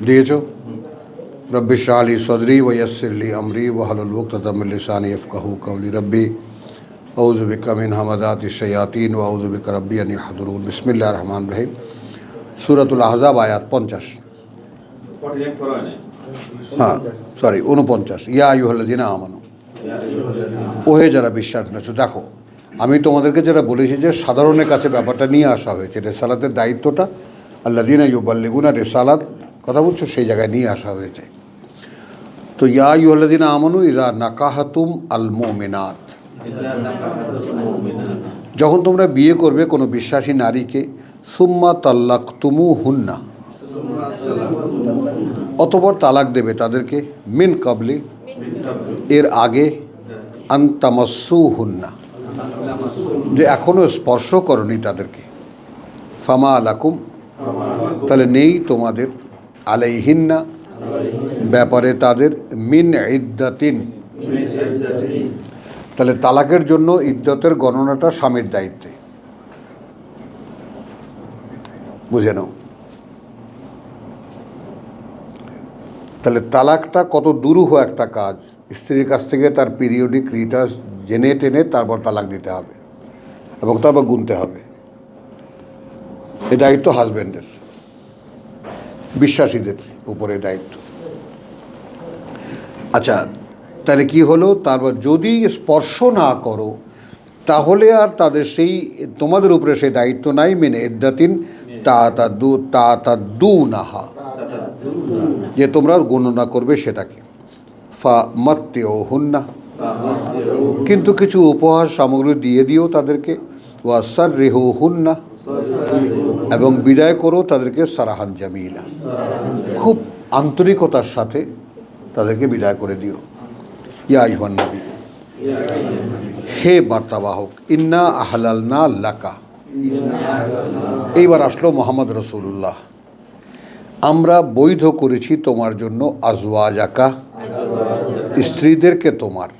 দিয়েছো? রব্বি ইশরাহ লি সদরি ওয়া ইয়াসসির লি আমরি ওয়াহলুল উকদাতাম মিন লিসানি ইয়াফকাহু কওলি। রব্বি আউযু বিকা মিন হামাযাতিশ শায়াতিন ওয়া আউযু বিকা রব্বি আন ইয়াহদুরুন। বিসমিল্লাহির রহমানির রহিম। সূরাতুল আহজাব আয়াত 50। হ্যাঁ, সরি 49। ইয়া আইয়ুহাল্লাযিনা আমানু, ওহে যারা বিশ্বাস এনেছো। দেখো, আমি তোমাদেরকে যেটা বলেছি যে সাধারণের কাছে ব্যাপারটা নিয়ে আসা হয়েছে, রিসালাতের দায়িত্বটা আল্লাযিনা ইউবাল্লিগুনা রিসালাত, কথা বলছো, সেই জায়গায় নিয়ে আসা হয়েছে। তো ইয়া আইয়ুহাল্লাযিনা আমানু ইযা নাকাহাতুম আল মুমিনাত, যখন তোমরা বিয়ে করবে কোনো বিশ্বাসী নারীকে, সুম্মা তাল্লাকতুমুহুন্না, অতঃপর তালাক দেবে তাদেরকে, মিন কাবলি, এর আগে, আন তামাসসুহুন্না, যে এখনও স্পর্শ করনি তাদেরকে, ফামা আলাকুম, তাহলে নেই তোমাদের, আলাইহিন্না, ব্যাপারে তাদের, মিন ইদ্দাতিন, তাহলে তালাকের জন্য ইদ্দতের গণনাটা স্বামীর দায়িত্বে, বুঝে নাও। তাহলে তালাকটা কত দুরূহ একটা কাজ। স্ত্রীর কাছ থেকে তার পিরিয়ডিক রিটার্স জেনে টেনে তারপর তালাক দিতে হবে এবং তারপর গুনতে হবে। এই দায়িত্ব হাজব্যান্ডের, বিশ্বাসীদের উপরে দায়িত্ব। আচ্ছা, তাহলে কি হলো? তারপর যদি স্পর্শ না করো তাহলে আর তাদের সেই, তোমাদের উপরে সেই দায়িত্ব নাই। মেনে ইদ্দাতিন তাতাদুনাহা, যে তোমরা গণনা করবে সেটাকে। ফা মাত্তিউহুন্না, কিন্তু কিছু উপহার সামগ্রী দিয়ে দিও তাদেরকে। ওয়া সাররিহুহুন্না, এবং বিদায় করো তাদেরকে সারাহান জামিলা, খুব আন্তরিকতার সাথে তাদেরকে বিদায় করে দিও। ইয়া আইয়ুহান নবী, হে বার্তাবাহক, ইন্না আহলালনা লাকা, এইবার আসলো মোহাম্মদ রসুল্লাহ, আমরা বৈধ করেছি তোমার জন্য, আজওয়াজাকা, স্ত্রীদেরকে তোমার।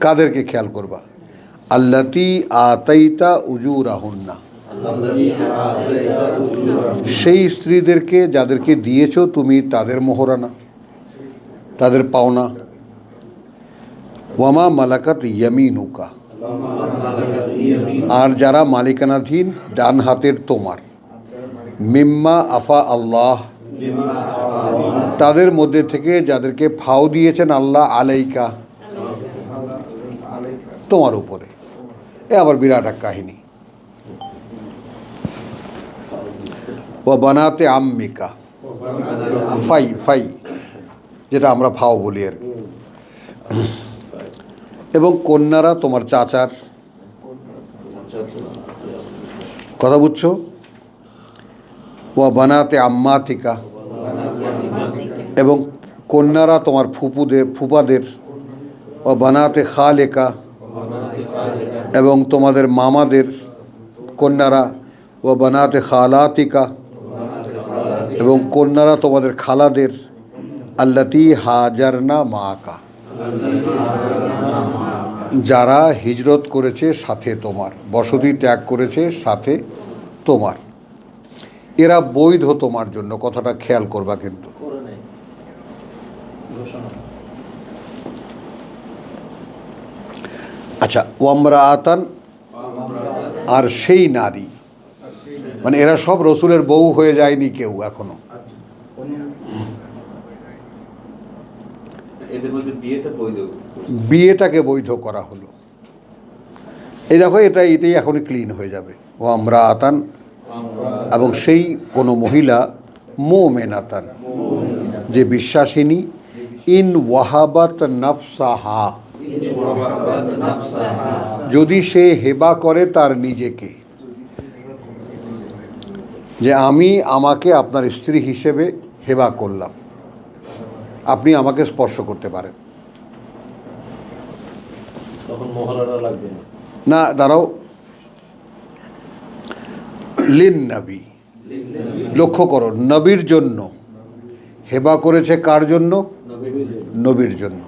কাদেরকে খেয়াল করবা? আল্লাতী আতাইতা উজুরাহুন্না, সেই স্ত্রীদেরকে যাদেরকে দিয়েছো তুমি তাদের মোহরানা, তাদের পাওনা। ওয়ামা মালাকাত ইয়ামিনুকা, আর যারা মালিকানাধীন ডান হাতের তোমার। মিম্মা আফা আল্লাহ, তাদের মধ্যে থেকে যাদেরকে ফাও দিয়েছেন আল্লাহ, আলাইকা, তোমার উপরে। এ আবার বিরাট এক কাহিনী। ও বানাতে আম্মিকা, ফাই ফাই, যেটা আমরা ফাও বলি আর কি। এবং কন্যারা তোমার চাচার, কথা বুঝছো? ও বানাতে আম্মাতিকা, এবং কন্যারা তোমার ফুপাদের। ও বানাতে খালেকা, এবং তোমাদের মামাদের কন্যারা। ও বানাতে খালাতিকা, এবং কন্যারা তোমাদের খালাদের। আল্লাতী হাজারনা মাকা, যারা হিজরত করেছে সাথে তোমার, বসতি ত্যাগ করেছে সাথে তোমার, এরা বৈধ তোমার জন্য। কথাটা খেয়াল করবা কিন্তু। আচ্ছা, ওয়ামরাআতান, আর সেই নারী, মানে এরা সব রসুলের বউ হয়ে যায়নি কেউ এখনো। বিয়েটাকে বৈধ করা হলো। এই দেখো, এটাই এখনই ক্লিন হয়ে যাবে। ওয়ামরাআতান, এবং সেই কোনো মহিলা, মুমিনাতান, যে বিশ্বাসিনী, ইন ওয়াহাবাত নাফসাহা, যদি সে হেবা করে তার নিজেকে, যে আমি আমাকে আপনার স্ত্রী হিসেবে হেবা করলাম, আপনি আমাকে স্পর্শ করতে পারেন। না, দাঁড়াও, লিন নবী, লক্ষ্য করো, নবীর জন্য হেবা করেছে। কার জন্য? নবীর জন্য।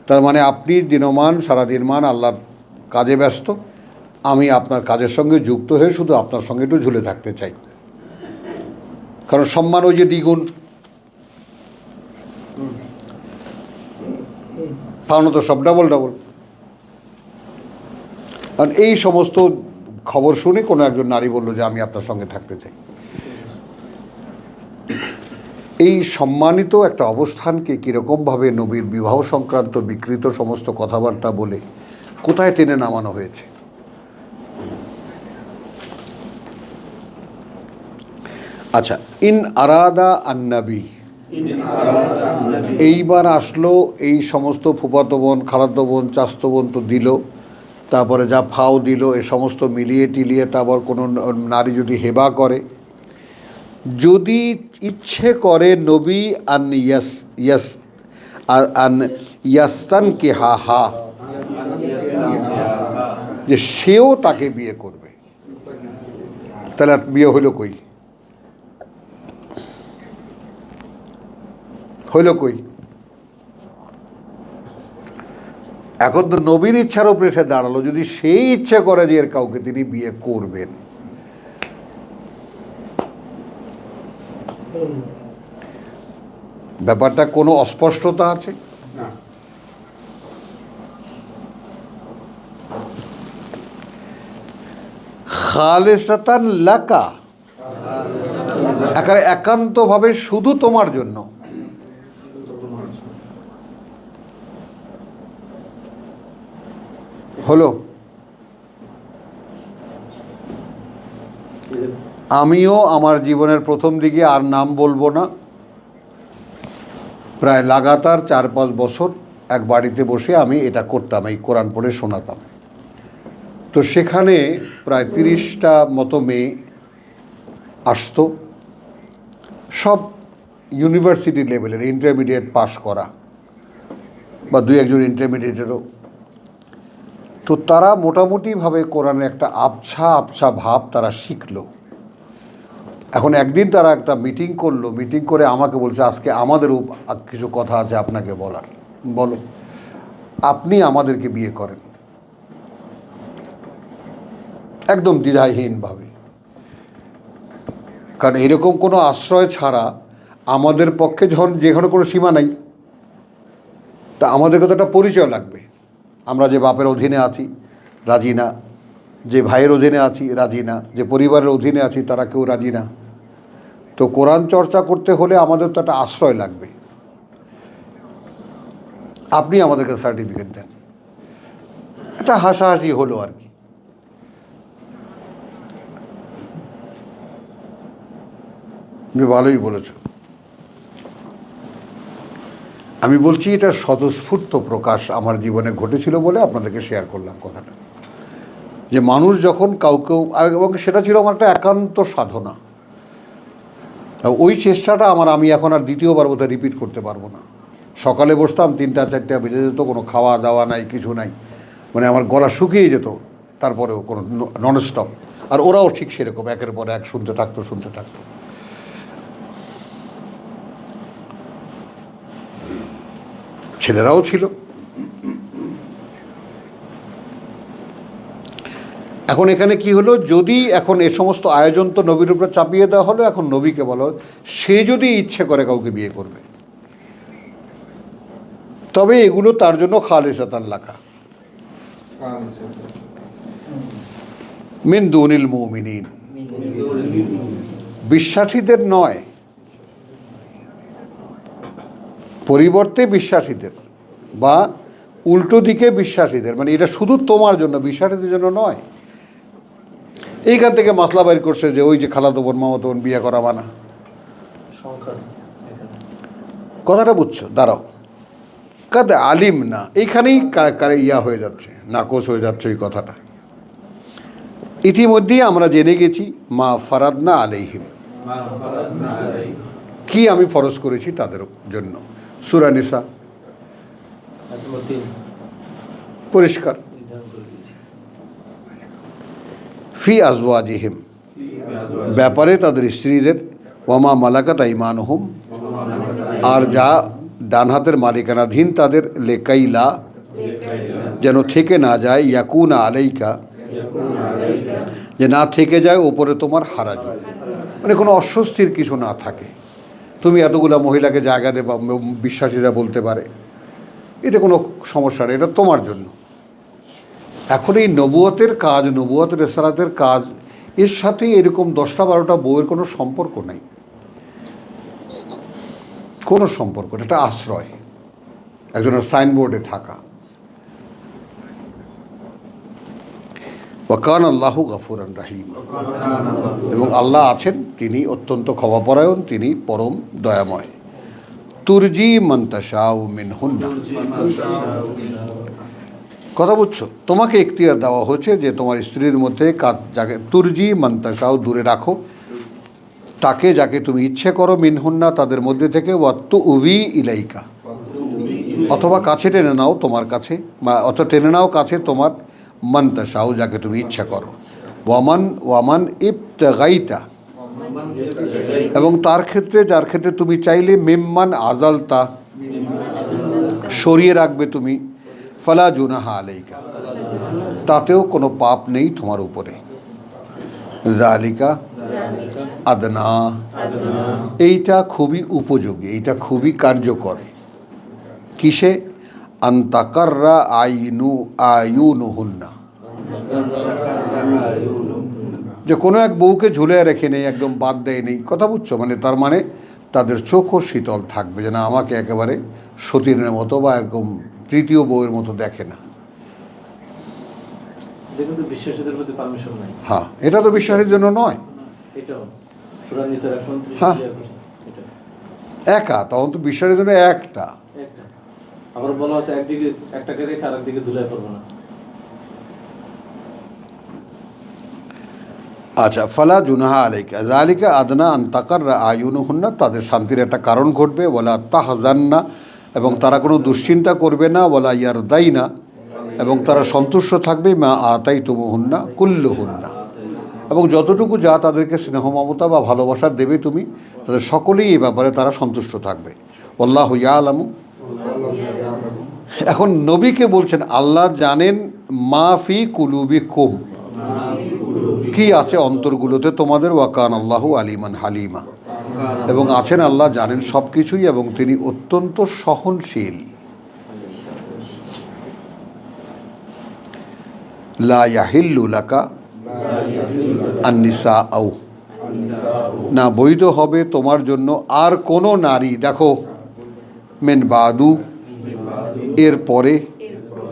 তার মানে আপনি দিনমান সারাদিনমান আল্লাহর কাজে ব্যস্ত, আমি আপনার কাজের সঙ্গে যুক্ত হয়ে শুধু আপনার সঙ্গে একটু ঝুলে থাকতে চাই। কারণ সম্মান ওই যে দ্বিগুণ, পাওনা তো সব ডাবল ডাবল। কারণ এই সমস্ত খবর শুনে কোনো একজন নারী বলল যে আমি আপনার সঙ্গে থাকতে চাই। এই সম্মানিত একটা অবস্থানকে কীরকমভাবে নবীর বিবাহ সংক্রান্ত বিকৃত সমস্ত কথাবার্তা বলে কোথায় টেনে নামানো হয়েছে। আচ্ছা, ইন আরাদা আন্নাবি, এইবার আসলো এই সমস্ত ফুফাতো বোন, খালাতো বোন, চাচতো বোন তো দিল, তারপরে যা ফাও দিল, এ সমস্ত মিলিয়ে টিলিয়ে তারপর কোনো নারী যদি হেবা করে, যদি ইচ্ছে করে নবী ইয়াস্তান কে হা হা, যে সেও তাকে বিয়ে করবে, তাহলে আর বিয়ে হইল কই? হইল কই? এখন তো নবীর ইচ্ছার উপরে এসে দাঁড়ালো, যদি সেই ইচ্ছে করে যে এর কাউকে তিনি বিয়ে করবেন, ব্যাপারটা কোনো অস্পষ্টতা আছে? খালেসাতান লাকা, একেবারে একান্তভাবে শুধু তোমার জন্য। হলো, আমিও আমার জীবনের প্রথম দিকে, আর নাম বলবো না, প্রায় লাগাতার 4-5 বছর এক বাড়িতে বসে আমি এটা করতাম, এই কোরআন পড়ে শোনাতাম। তো সেখানে প্রায় 30টা মতো মেয়ে আসতো, সব ইউনিভার্সিটি লেভেলের, ইন্টারমিডিয়েট পাস করা বা 2-1 জন ইন্টারমিডিয়েটেরও। তো তারা মোটামুটিভাবে কোরআনের একটা আবছা আবছা ভাব তারা শিখলো। এখন একদিন তারা একটা মিটিং করলো, মিটিং করে আমাকে বলছে আজকে আমাদেরও কিছু কথা আছে আপনাকে বলার, বলো। আপনি আমাদেরকে বিয়ে করেন, একদম দ্বিধাহীনভাবে। কারণ এরকম কোনো আশ্রয় ছাড়া আমাদের পক্ষে যখন যেখানে কোনো সীমা নাই, তা আমাদেরকে তো একটা পরিচয় লাগবে। আমরা যে বাপের অধীনে আছি রাজি না, যে ভাইয়ের অধীনে আছি রাজি না, যে পরিবারের অধীনে আছি তারা কেউ রাজি না। তো কোরআন চর্চা করতে হলে আমাদের তো একটা আশ্রয় লাগবে, আপনি আমাদেরকে সার্টিফিকেট দেন। একটা হাসাহাসি হলো আর কি। ভালোই বলেছ। আমি বলছি এটা স্বতঃস্ফূর্ত প্রকাশ আমার জীবনে ঘটেছিল বলে আপনাদেরকে শেয়ার করলাম কথাটা, যে মানুষ যখন কাউকেও, এবং সেটা ছিল আমার একটা একান্ত সাধনা। ওই চেষ্টাটা আমি এখন আর দ্বিতীয়বার বোধহয় রিপিট করতে পারবো না। সকালে বসতাম 3টা-4টা বেজে যেত, কোনো খাওয়া দাওয়া নাই, কিছু নাই, মানে আমার গলা শুকিয়ে যেত, তারপরেও কোনো ননস্টপ। আর ওরাও ঠিক সেরকম একের পর এক শুনতে থাকতো। ছেলেরাও ছিল। এখন এখানে কি হলো, যদি এখন এ সমস্ত আয়োজন তো নবীর উপরে চাপিয়ে দেওয়া হলো, এখন নবীকে বলো সে যদি ইচ্ছে করে কাউকে বিয়ে করবে, তবে এগুলো তার জন্য খালিসাতান লাকা মিন দুনিল মুমিনিন, বিশ্বাসীদের নয়, পরিবর্তে বিশ্বাসীদের, বা উল্টো দিকে বিশ্বাসীদের। মানে এটা শুধু তোমার জন্য, বিশ্বাসীদের জন্য নয়। এইখান থেকে মাসলা বাইর করছে যে ওই যে খালাতো বোন মামাতো বোন বিয়ে করা মানা। কথাটা বুঝছো? দাঁড়াও, কাদে আলিম না, এইখানেই ইয়া হয়ে যাচ্ছে, নাকচ হয়ে যাচ্ছে এই কথাটা। ইতিমধ্যেই আমরা জেনে গেছি মা ফারাদনা আলাইহিম, কি আমি ফরজ করেছি তাদের জন্য। সূরা নিসা পরিষ্কার। ফি আজওয়াজিহিম, ব্যাপারে তাদের স্ত্রীদের, ওয়ামা মালাকাত আইমানুহুম, আর যা ডান হাতের মালিকানাধীন তাদের, লেকাইলা, যেন থেকে না যায়, ইয়াকুনা আলাইকা, যে না থেকে যায় ওপরে তোমার হারাজ, মানে কোনো অস্বস্তির কিছু না থাকে। তুমি এতগুলা মহিলাকে জায়গা দেবা, বিশ্বাসীরা বলতে পারে এটা কোনো সমস্যা নেই, এটা তোমার জন্য। এখন এই নবুয়তের কাজ, নবুয়ত রেসালাতের কাজ, এর সাথে এরকম 10টা-12টা বউয়ের কোনো সম্পর্ক নেই, কোনো সম্পর্ক। এটা আশ্রয়, একজনের সাইনবোর্ডে থাকা। ওয়াকান আল্লাহু গফুরান রাহিম, এবং আল্লাহ আছেন, তিনি অত্যন্ত ক্ষমাপরায়ণ, তিনি পরম দয়াময়। তুরজি মান তাশাউ মিনহুন্না, কথা বুঝছো? তোমাকে এখতিয়ার দেওয়া হয়েছে যে তোমার স্ত্রীর মধ্যে কাজ, যাকে তুরজি মান তাশাউ, দূরে রাখো তাকে যাকে তুমি ইচ্ছে করো, মিনহুন্না, তাদের মধ্যে থেকে, ওয়াত্তু উভি ইলাইকা, অথবা কাছে টেনে নাও তোমার কাছে, বা অথবা টেনে নাও কাছে তোমার, মান তাশাউ, যাকে তুমি ইচ্ছা করো। ওয়ামান ইবতাগাইতা, এবং তার ক্ষেত্রে, যার ক্ষেত্রে তুমি চাইলে, মিম্মান আজালতা, সরিয়ে রাখবে তুমি, ফালা জুনাহা আলাইকা, তাতেও কোনো পাপ নেই তোমার উপরে। যালিকা আদনা, এইটা খুবই উপযোগী, এইটা খুবই কার্যকর। কিসে? আন্তাকাররা আয়ুনুহুন্না, যে কোনো এক বউকে ঝুলে রেখে নেই, একদম বাদ দেয় নেই, কথা বুঝছো? মানে তার মানে তাদের চোখও শীতল থাকবে, যে না আমাকে একেবারে সতীনের মতো বা একদম তৃতীয় বউয়ের মতো দেখে না। হ্যাঁ, এটা তো বিশ্বাসের জন্য নয়, হ্যাঁ একা, তখন তো বিশ্বাসের জন্য একটা। আবার বলা আছে একদিকে একটাকে রেখে আরেকদিকে ঝুলাই পড়বে না। আচ্ছা, ফালা জুনাহা আলাইকা যালিকা আদনা আন তাকাররা আয়ুনুহুন্না, তাদের শান্তির একটা কারণ ঘটবে। ওয়ালা তাহজান্না, এবং তারা কোনো দুশ্চিন্তা করবে না। ওয়ালা ইয়ারদাইনা, এবং তারা সন্তুষ্ট থাকবে। মা আতাইতুমুহুন্না কুল্লুহুন্না, এবং যতটুকু যা তাদেরকে স্নেহ মমতা বা ভালোবাসা দেবে তুমি, তাদের সকলেই এই ব্যাপারে তারা সন্তুষ্ট থাকবে। আল্লাহু ইয়ালামু, এখন নবীকে বলছেন আল্লাহ জানেন, মা ফি কুলুবিকুম, কি আছে অন্তরগুলোতে তোমাদের। ওয়াকান আল্লাহু আলিমান হালিমা, এবং আছেন আল্লাহ, জানেন সব কিছুই, এবং তিনি অত্যন্ত সহনশীল। লা ইয়াহিল্লু লাকা আন-নিসা আও, না বৈধ হবে তোমার জন্য আর কোনো নারী, দেখো, মেন বাদু, এর পরে,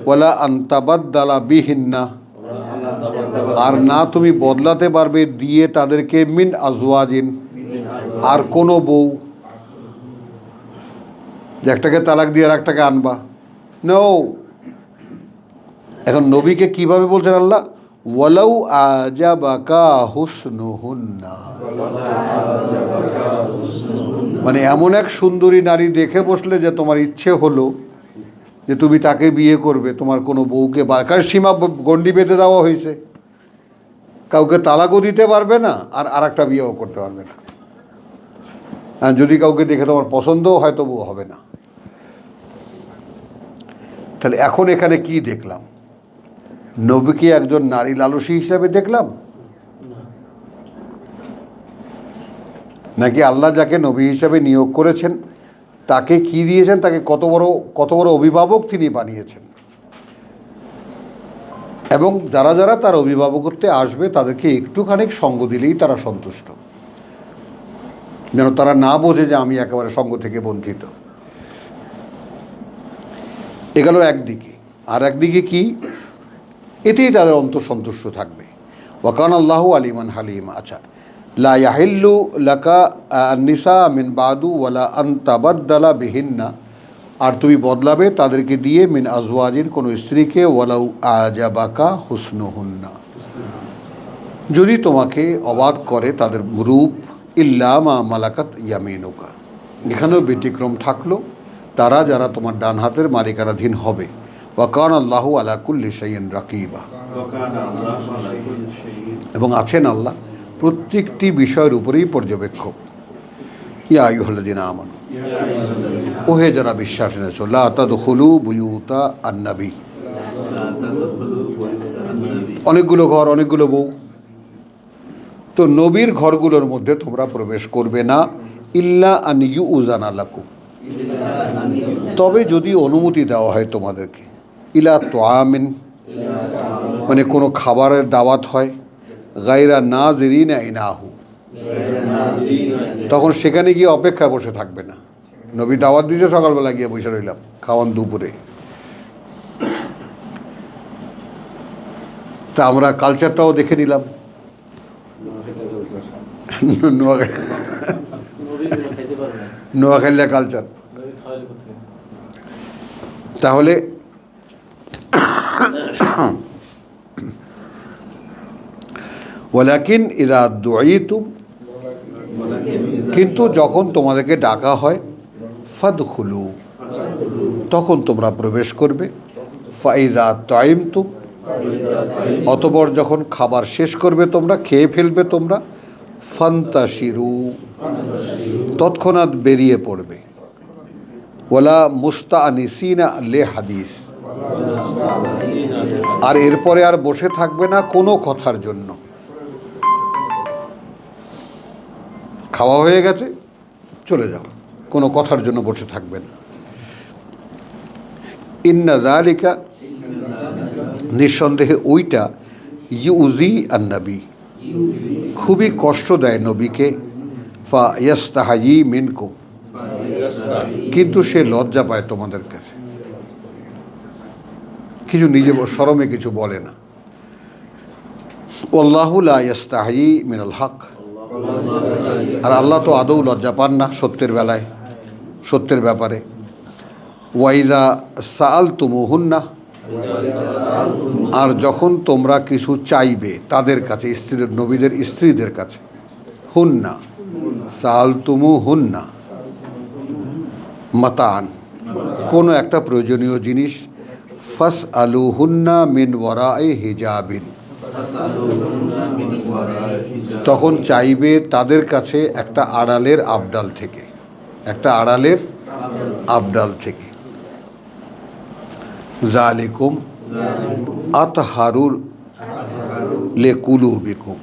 ওয়ালা আনতাবাদ্দালা বিহিন্না, আর না তুমি বদলাতে পারবে দিয়ে তাদেরকে, মিন আজওয়াজিন, আর কোনো বউ, যে একটাকে তালাক দিয়ে আর একটাকে আনবা, নো। এখন নবীকে কিভাবে বলছেন আল্লাহ? ওয়ালাউ আজাবাকা হুসনুহুন্না, মানে এমন এক সুন্দরী নারী দেখে বসলে যে তোমার ইচ্ছে হলো যে তুমি তাকে বিয়ে করবে, তোমার কোনো বউকে, কারণ সীমা গণ্ডি বেঁধে দেওয়া হয়েছে, কাউকে তালাকও দিতে পারবে না, আর আরেকটা বিয়েও করতে পারবে না। আর যদি কাউকে দেখে তোমার পছন্দও হয়, তবুও হবে না। তাহলে এখন এখানে কি দেখলাম? নবীকে একজন নারী লালসী হিসাবে দেখলাম, নাকি আল্লাহ যাকে নবী হিসাবে নিয়োগ করেছেন তাকে কি দিয়েছেন, তাকে কত বড় অভিভাবক তিনি বানিয়েছেন, এবং যারা যারা তার অভিভাবকত্বে আসবে তাদেরকে একটুখানি সঙ্গ দিলেই তারা সন্তুষ্ট, যেন তারা না বোঝে যে আমি একেবারে সঙ্গ থেকে বঞ্চিত। এগুলো একদিকে, আর একদিকে কি, এতেই তাদের অন্তর সন্তুষ্ট থাকবে। ওয়াকান আল্লাহু আলিমান হালিমা। আচ্ছা, লা ইয়াহিল্লু লাকা আন-নিসা মিন বাদু ওয়ালা আন তাবাদ্দালা বিহিন্না, আর তুমি বদলাবে তাদেরকে দিয়ে, মিন আজওয়াজিন, কোনো স্ত্রীকে, ওয়ালাউ আজাবাকা হুসনুহুন্না, যদি তোমাকে অবাক করে তাদের রূপ, ইল্লা মা মালাকাত ইয়ামিনুকা, এখানেও ব্যতিক্রম থাকলো, তারা যারা তোমার ডান হাতের মালিকানাধীন হবে। ওয়াকান আল্লাহু আলা কুল্লি শাইইন রাকিবা, এবং আছেন আল্লাহ প্রত্যেকটি বিষয়ের উপরেই পর্যবেক্ষক। ইয়া আইয়ুহাল্লাযীনা আমানু, ওহে যারা বিশ্বাস এনেছো, লা তাদখুলু বুয়ুতা আন-নবী, অনেকগুলো ঘর, অনেকগুলো বউ, তো নবীর ঘরগুলোর মধ্যে তোমরা প্রবেশ করবে না, ইল্লা আন ইউযানা লাকুম, তবে যদি অনুমতি দেওয়া হয় তোমাদেরকে, ইলা তোয়ামিন, মানে কোনো খাবারের দাওয়াত হয়, গায়রা নাযিরিনা ইনাহু, তখন সেখানে গিয়ে অপেক্ষা বসে থাকবে না। নবী দাওয়াত দিতে সকালবেলা গিয়ে বসে রইলাম, খাওয়ান দুপুরে। তা আমরা কালচারটাও দেখে নিলাম। মুড়িগুলো খাইতে পারে না, নোয়াখালীর কালচার। নবী খাওয়ালে কোথায়? তাহলে ওয়ালাকিন ইদা দুঈতুম, কিন্তু যখন তোমাদেরকে ডাকা হয়, ফাদখুলু, তখন তোমরা প্রবেশ করবে। ফাইদা তাইমতুম, অতঃপর যখন খাবার শেষ করবে তোমরা, খেয়ে ফেলবে তোমরা, ফান্তাশিরু, তৎক্ষণাৎ বেরিয়ে পড়বে। ওয়ালা মুস্তাআনিসিনা লে হাদিস, আর এরপরে আর বসে থাকবে না কোনো কথার জন্য। খাওয়া হয়ে গেছে, চলে যাও, কোনো কথার জন্য বসে থাকবে না। ইন্না যালিকা, নিঃসন্দেহে ওইটা, ইউজি আন-নবী, খুবই কষ্ট দেয় নবীকে। ফা ইয়াস্তাহায়ি মিনকুম, কিন্তু সে লজ্জা পায় তোমাদের কাছে, কিছু নিজে শরমে কিছু বলে না। আল্লাহু লা ইয়াস্তাহি মিনাল হক, আর আল্লাহ তো আদৌ লজ্জা পান না সত্যের বেলায়, সত্যের ব্যাপারে। ওয়াইদা সাআলতুমুহুন্না, আর যখন তোমরা কিছু চাইবে তাদের কাছে, স্ত্রীর, নবীদের স্ত্রীদের কাছে, হুন্না, সাআলতুমুহুন্না মাতান, কোনো একটা প্রয়োজনীয় জিনিস, ফাসআলুহুন্না মিন ওয়ারাই হিজাবিন, তখন চাইবে তাদের কাছে একটা আড়ালের আবডাল থেকে, একটা আড়ালের আবডাল থেকে। যালিকুম আতহারুর লিকুলুবিকুম,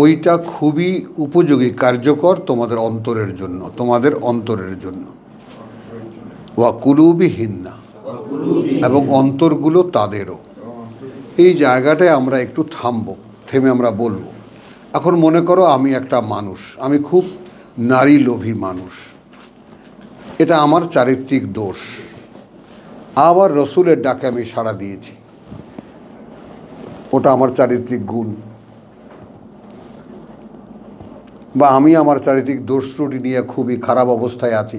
ওইটা খুবই উপযোগী, কার্যকর তোমাদের অন্তরের জন্য, তোমাদের অন্তরের জন্য। ওয়া কুলুবিহিন্না, এবং অন্তরগুলো তাদেরও। এই জায়গাটায় আমরা একটু থামবো, থেমে আমরা বলবো, এখন মনে করো আমি একটা মানুষ, আমি খুব নারী লোভী মানুষ, এটা আমার চারিত্রিক দোষ। আবার রসুলের ডাকে আমি সাড়া দিয়েছি, ওটা আমার চারিত্রিক গুণ। বা আমি আমার চারিত্রিক দোষ ত্রুটি নিয়ে খুবই খারাপ অবস্থায় আছি,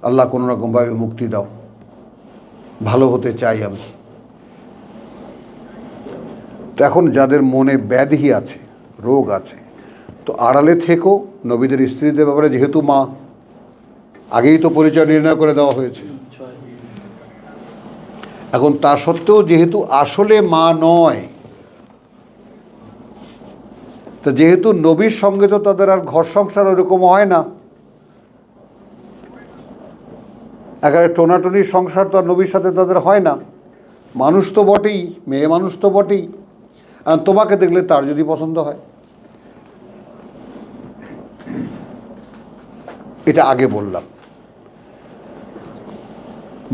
আল্লাহ কোনো রকমভাবে মুক্তি দাও, ভালো হতে চাই আমি। তো এখন যাদের মনে ব্যাধি আছে, রোগ আছে, তো আড়ালে থেকেও নবীদের স্ত্রীদের ব্যাপারে, যেহেতু মা, আগেই তো পরিচয় নির্ণয় করে দেওয়া হয়েছে। এখন তা সত্ত্বেও যেহেতু আসলে মা নয়, তা যেহেতু নবীর সঙ্গে তো তাদের আর ঘর সংসার ওরকম হয় না, একেবারে টোনাটনির সংসার তো আর নবীর সাথে তাদের হয় না, মানুষ তো বটেই, মেয়ে মানুষ তো বটেই। আর তোমাকে দেখলে তার যদি পছন্দ হয়, এটা আগে বললাম,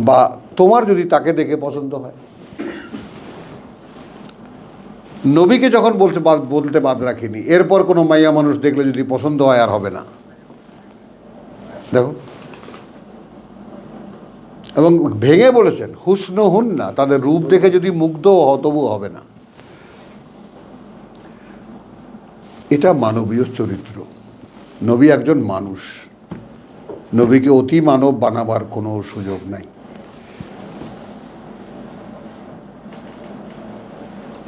বা তোমার যদি তাকে দেখে পছন্দ হয়, নবীকে যখন বলতে বাদ রাখিনি, এরপর কোনো মাইয়া মানুষ দেখলে যদি পছন্দ হয়, আর হবে না। দেখো, এবং ভেঙে বলেছেন হুসন হুন্না, তাদের রূপ দেখে যদি মুগ্ধ হও তবু হবে না। এটা মানবীয় চরিত্র। নবী একজন মানুষ, নবীকে অতি মানব বানাবার কোনো সুযোগ নাই।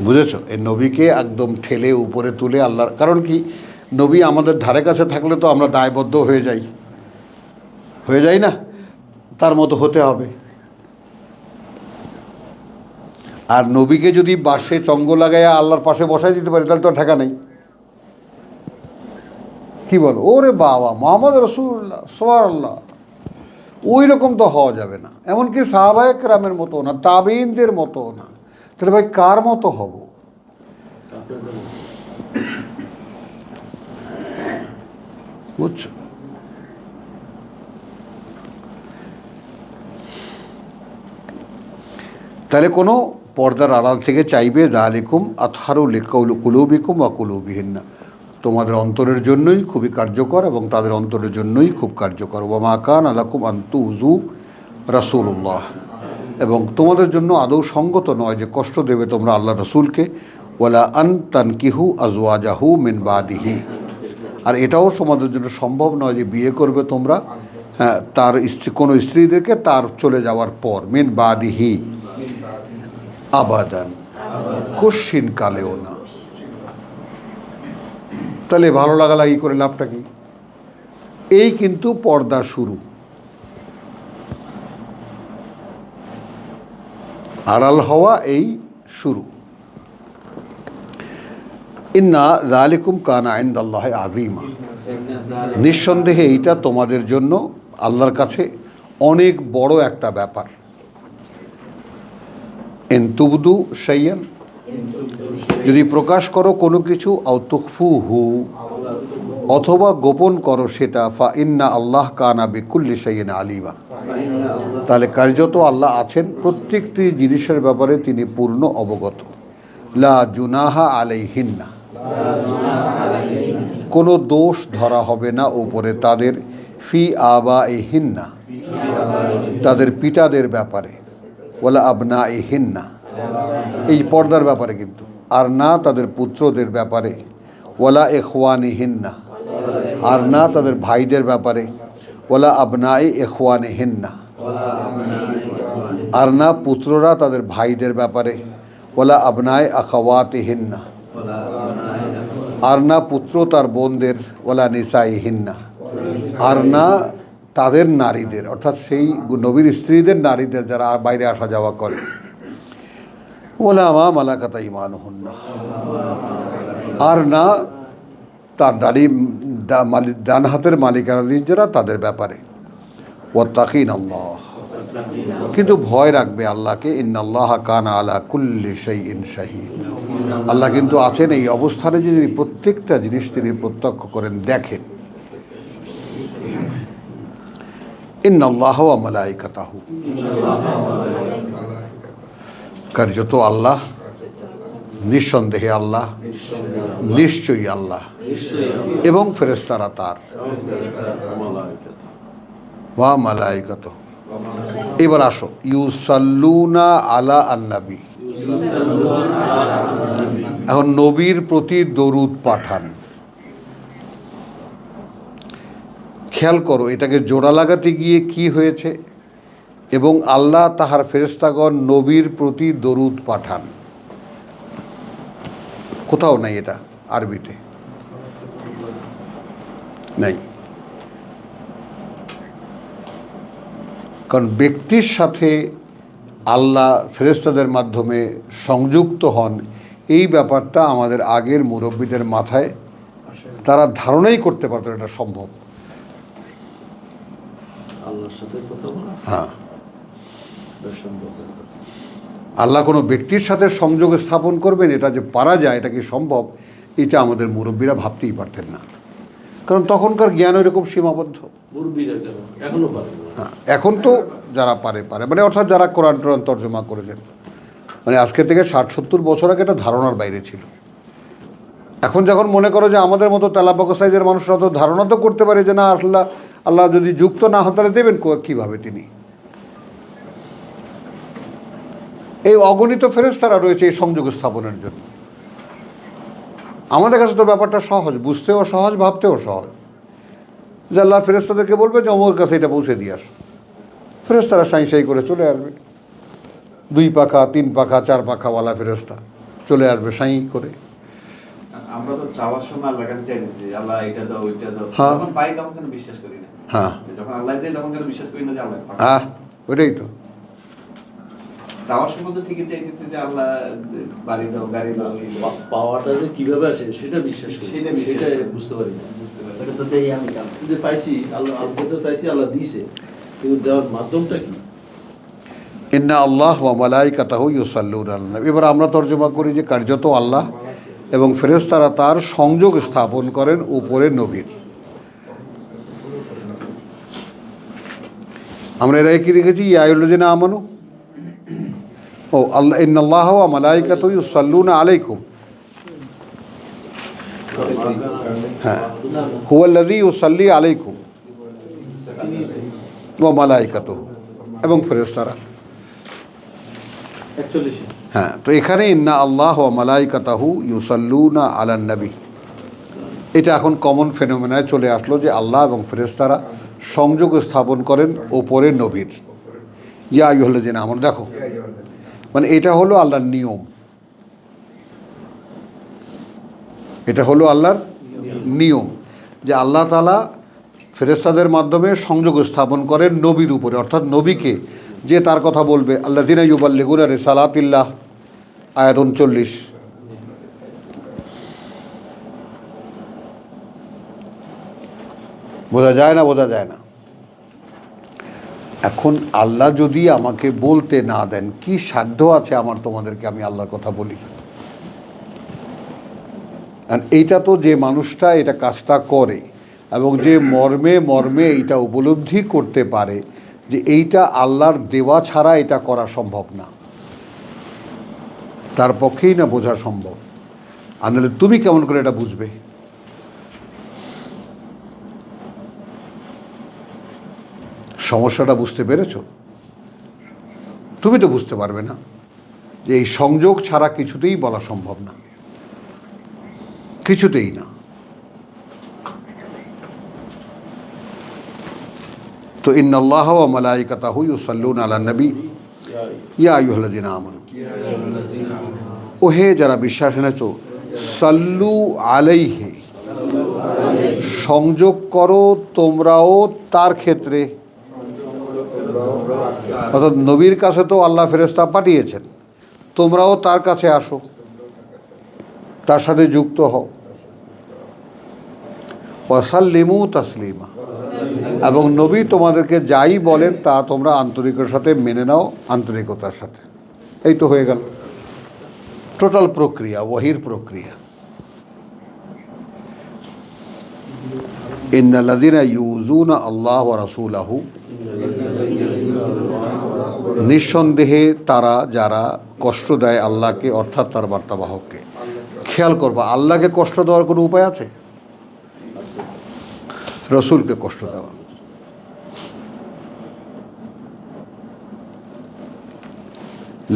বুঝেছ? এই নবীকে একদম ঠেলে উপরে তুলে আল্লাহর, কারণ কি, নবী আমাদের ধারে কাছে থাকলে তো আমরা দায়বদ্ধ হয়ে যাই না, তার মতো হতে হবে। আর নবীকে যদি বাসে চঙ্গ লাগাইয়া আল্লাহর পাশে বসাই দিতে পারি, তাহলে তো ঠেকা নেই। কি বলো? ওরে বাবা, মোহাম্মদ রসুল্লাহ সুবহানাল্লাহ, ওই রকম তো হওয়া যাবে না। এমনকি সাহাবায়ে কেরামের মতো না, তাবেঈনদের মতো না। তাহলে ভাই কার মতো হব? বুঝছো? তাহলে কোনো পর্দার আড়াল থেকে চাইবে যালিকুম আতহারু কুলুবিকুম ওয়া কুলুবিহিন্না, তোমাদের অন্তরের জন্যই খুবই কার্যকর এবং তাদের অন্তরের জন্যই খুব কার্যকর। ওয়া মা কানা লাকুম আন তুযু রাসূলুল্লাহ, এবং তোমাদের জন্য আদৌ সঙ্গত নয় যে কষ্ট দেবে তোমরা আল্লাহ রসুলকে। ওয়ালা আন তানকিহু আজওয়াজাহু মিন বাদিহি, আর এটাও তোমাদের জন্য সম্ভব নয় যে বিয়ে করবে তোমরা তার কোনো স্ত্রীদেরকে তার চলে যাওয়ার পর, মিন বাদিহি আবাদান, কশিন কালেও না। তাহলে ভালো লাগালাগি করে লাভটা কি? এই কিন্তু পর্দা শুরু, আড়াল হওয়া এই শুরু। ইন্না যালিকুম কানা ইনদাল্লাহি আযীমা, নিঃসন্দেহে এইটা তোমাদের জন্য আল্লাহর কাছে অনেক বড় একটা ব্যাপার। ইন তুবদু শাইয়ান, যদি প্রকাশ করো কোনো কিছু, আও তুখফুহু, অথবা গোপন করো সেটা, ফা ইন্না আল্লাহ কানা বিকুল্লি শাইইন আলিমা, তাহলে কার্যত আল্লাহ আছেন প্রত্যেকটি জিনিসের ব্যাপারে তিনি পূর্ণ অবগত। লা জুনাহা আলাইহিন্না, কোনো দোষ ধরা হবে না উপরে তাদের, ফি আবাইহিন্না, তাদের পিতাদের ব্যাপারে, ওয়ালা আবনাইহিন্না, এই পর্দার ব্যাপারে কিন্তু, আর না তাদের পুত্রদের ব্যাপারে, ওয়ালা ইখওয়ানিহিন্না, আর না তাদের ভাইদের ব্যাপারে, ওয়ালা আবনাই ইখওয়ানিহিন্না, আর না পুত্ররা তাদের ভাইদের ব্যাপারে, ওয়ালা আবনাই আখাওয়াতিহিন্না, আর না পুত্র তার বোনদের, ওয়ালা নিসাইহিন্না, আর না তাদের নারীদের, অর্থাৎ সেই নবীর স্ত্রীদের নারীদের যারা বাইরে আসা যাওয়া করে, ওয়ালা মা মালাকাত আইমানুহুন্না, আর না তার ডান হাতের মালিকানাধীন যারা তাদের ব্যাপারে। ওয়াত্তাকিন আল্লাহ, কিন্তু ভয় রাখবে আল্লাহকে। ইন্নাল্লাহা কানা আলা কুল্লি শাইইন শাহীদ, আল্লাহ কিন্তু আছেন এই অবস্থানে যে তিনি প্রত্যেকটা জিনিস তিনি প্রত্যক্ষ করেন, দেখেন। ইন্নাল্লাহা ওয়া মালাইকাতাহু, কার্যত আল্লাহ, নিঃসন্দেহে আল্লাহ, নিশ্চয়ই আল্লাহ, এবং ফেরেশতারা তার, ওয়া মালাইকাতুহু। এবার আসো, ইউসাল্লুনা আলা আন্নাবী, এখন নবীর প্রতি দরুদ পাঠান। খেয়াল করো এটাকে জোড়া লাগাতে গিয়ে কি হয়েছে, এবং আল্লাহ তাহার ফেরেশতাগণ নবীর প্রতি দরুদ পাঠান, কোথাও নাই এটা আরবিতে নাই। কারণ ব্যক্তির সাথে আল্লাহ ফেরেশতাদের মাধ্যমে সংযুক্ত হন, এই ব্যাপারটা আমাদের আগের মুরব্বীদের মাথায় তারা ধারণাই করতে পারত এটা সম্ভব। আল্লাহর সাথে কথা বলা, হ্যাঁ, আল্লাহ কোনো ব্যক্তির সাথে সংযোগ স্থাপন করবেন, এটা যে পারা যায়, এটা কি সম্ভব, এটা আমাদের মুরব্বীরা ভাবতেই পারতেন না। কারণ তখনকার জ্ঞান এরকম সীমাবদ্ধ। হ্যাঁ, এখন তো যারা পারে মানে অর্থাৎ যারা কোরআন টোরআন তর্জমা করেছেন, মানে আজকে থেকে 60-70 বছর আগে এটা ধারণার বাইরে ছিল। এখন যখন মনে করো যে আমাদের মতো তেলাপাকা সাইজের মানুষরা তো ধারণা তো করতে পারে যে না, আল্লাহ যদি যুক্ত না হন তাহলে দেবেন কীভাবে তিনি। এই অগণিত ফেরেশতারা রয়েছে এই সংযোগ স্থাপনের জন্য। আমাদের কাছে তো ব্যাপারটা সহজ, বুঝতেও সহজ, ভাবতেও সহজ, যে আল্লাহ ফেরেশতাদেরকে বলবে যে অমর কাছে এটা পৌঁছে দিয়ে আসো, ফেরেশতারা সাই করে চলে আসবে। 2 পাখা 3 পাখা 4 পাখাওয়ালা ফেরেশতা চলে আসবে সাই করে। আমরা তো চাওয়ার সময় আল্লাহর কাছে চাইতেছি, আল্লাহ এটা দাও ওইটা দাও, হ্যাঁ, যখন পাই তখন কেন বিশ্বাস করি না? হ্যাঁ, যখন আল্লাহ দেয় তখন কেন বিশ্বাস করি না যে আল্লাহ পাঠায়? হ্যাঁ, ওইটাই তো। চাওয়ার সময় তো ঠিকই চাইতেছি যে আল্লাহ বাড়ি দাও, গাড়ি দাও, পাওয়াটা যে কিভাবে আসে সেটা বিশ্বাস করি, সেটা বুঝতে পারি না। বুঝতে পারি। এটা তো দেই আমি যে পাইছি, আল্লাহ কাছে চাইছি, আল্লাহ দিয়েছে, কিন্তু দেওয়ার মাধ্যমটা কি? ইন্না আল্লাহ ওয়া মালাইকাতাহু ইউসাল্লুনা আলান নবী। এবার আমরা তর্জমা করি যে কার্যত আল্লাহ এবং ফেরেশতারা তার সংযোগ স্থাপন করেন উপরে নবীর। আমরা এর আগে কি দেখেছি? ইয়া আইয়ুহাল্লাযীনা আমানু, ও আল্লাহ ইন্নাল্লাহ ওয়া মালাইকাতুহু ইউসাল্লুনা আলাইকুম, হ্যাঁ, হুয়াল্লাযী ইউসাল্লি আলাইকুম ওয়া মালাইকাতুহু, এবং ফেরেশতারা। 41 হ্যাঁ, তো এখানে ইন্না আল্লাহ ওয়া মালাইকাতাহু ইউসাল্লুনা আলান নবী, এটা এখন কমন ফেনোমেনায় চলে আসলো যে আল্লাহ এবং ফেরেশতারা সংযোগ স্থাপন করেন ওপরে নবীর। ইয়া আইয়ুহাল্লাযীনা আমানু, দেখো মানে এটা হলো আল্লাহর নিয়ম, এটা হলো আল্লাহর নিয়ম যে আল্লাহ তাআলা ফেরেশতাদের মাধ্যমে সংযোগ স্থাপন করেন নবীর উপরে, অর্থাৎ নবীকে যে তার কথা বলবে। আল্লাযীনা ইউবাল্লিগুনা রিসালাতিল্লাহ, আয়াত 39। বোঝা যায় না? বোঝা যায় না? এখন আল্লাহ যদি আমাকে বলতে না দেন, কি সাধ্য আছে আমার তোমাদেরকে আমি আল্লাহর কথা বলি? আর এইটা তো যে মানুষটা এটা কাজটা করে এবং যে মর্মে মর্মে এইটা উপলব্ধি করতে পারে যে এইটা আল্লাহর দেওয়া ছাড়া এটা করা সম্ভব না, তার পক্ষেই না বোঝা সম্ভব। আনলে তুমি কেমন করে এটা বুঝবে? সমস্যাটা বুঝতে পেরেছো? তুমি তো বুঝতে পারবে না যে এই সংযোগ ছাড়া কিছুতেই বলা সম্ভব না, কিছুতেই না। তো ইন্নাল্লাহ ওয়া মালাইকাতাহু ইউসাল্লুনা আলান নবী ইয়া আইয়ুহাল্লাযীনা আমানু, ওহে যারা বিশ্বাস এনেছো, সাল্লু আলাইহি, সংযোগ করো তোমরাও তার ক্ষেত্রে। অর্থাৎ নবীর কাছে তো আল্লাহ ফেরেশতা পাঠিয়েছেন, তোমরাও তার কাছে আসো, তার সাথে যুক্ত হও। ওয়াসাল্লিমু তাসলিমা, এবং নবী তোমাদেরকে যাই বলেন তা তোমরা আন্তরিকতার সাথে মেনে নাও, আন্তরিকতার সাথে। এই তো হয়ে গেল টোটাল প্রক্রিয়া, ওয়াহির প্রক্রিয়া। ইন্নাল্লাযীনা ইউযুনা আল্লাহ ওয়া রাসূলাহু, নিঃসন্দেহে তারা যারা কষ্ট দেয় আল্লাহকে অর্থাৎ তার বার্তাবাহককে। খেয়াল করবা, আল্লাহকে কষ্ট দেওয়ার কোনো উপায় আছে? রসুলকে কষ্ট দেওয়া।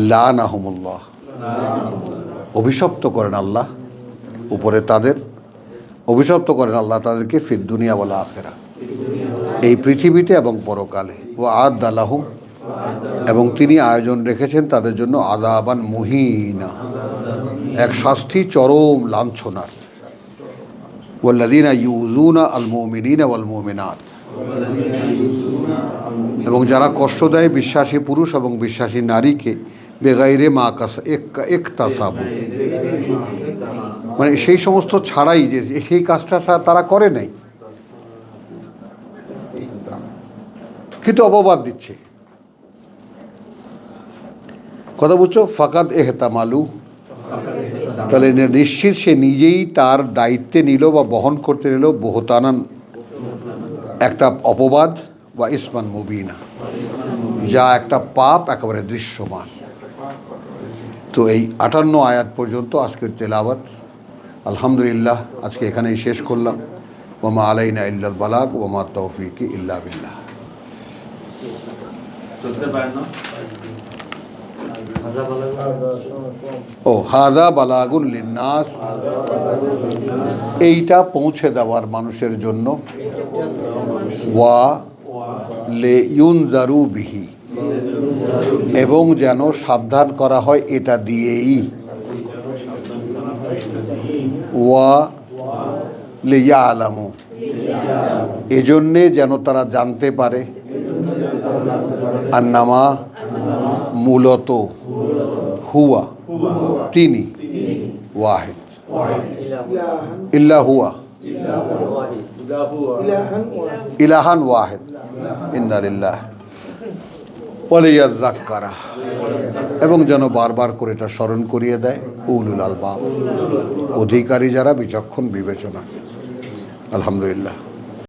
লানাহুমুল্লাহ, অভিশপ্ত করেন আল্লাহ উপরে তাদের, অভিশপ্ত করেন আল্লাহ তাদেরকে ফিদ দুনিয়া ওয়াল আখিরা, এই পৃথিবীতে এবং পরকালে। ওয়া আ'আদ্দা লাহুম, এবং তিনি আয়োজন রেখেছেন তাদের জন্য আযাবান মুহিনা, এক শাস্তি চরম লাঞ্ছনার। ওয়াল্লাযীনা ইউযুনা আল মুমিনিনা ওয়াল মুমিনাত, এবং যারা কষ্ট দেয় বিশ্বাসী পুরুষ এবং বিশ্বাসী নারীকে, বেগাইরে মা ইকতাসাবু, মানে সেই সমস্ত ছাড়াই, যে সেই কাজটা তারা করে নাই কিন্তু অপবাদ দিচ্ছে। কথা বুঝছো? ফাকাদ এহতামালু, তাহলে নিশ্চিত সে নিজেই তার দায়িত্বে নিল বা বহন করতে নিল বহতানান, একটা অপবাদ, বা ইসমান মুবিনা, যা একটা পাপ একেবারে দৃশ্যমান। তো এই 58 আয়াত পর্যন্ত আজকের তেলাওয়াত আলহামদুলিল্লাহ আজকে এখানেই শেষ করলাম। ওয়া মা আলাইনা ইল্লাল বালাগ ওয়া মা তাওফীকি ইল্লা বিল্লাহ। ও হাদা বালাগুন লিন্নাস, এইটা পৌঁছে দেওয়ার মানুষের জন্য। ওয়া লে ইউনজারু বিহি, এবং যেন সাবধান করা হয় এটা দিয়েই। ওয়া লে ইয়ালামু, এজন্যে যেন তারা জানতে পারে, আন্নামা, মূলত, হুয়া, তিনি, ওয়াহিদ, ইল্লা হুয়া, ইলাহান ওয়াহিদ, ইন্না লিল্লাহ ওয়া লিয়াযাক্কারা, এবং যেন বারবার করে এটা স্মরণ করিয়ে দেয় উলুল আলবাব, অধিকারী যারা বিচক্ষণ বিবেচনা। আলহামদুলিল্লাহ।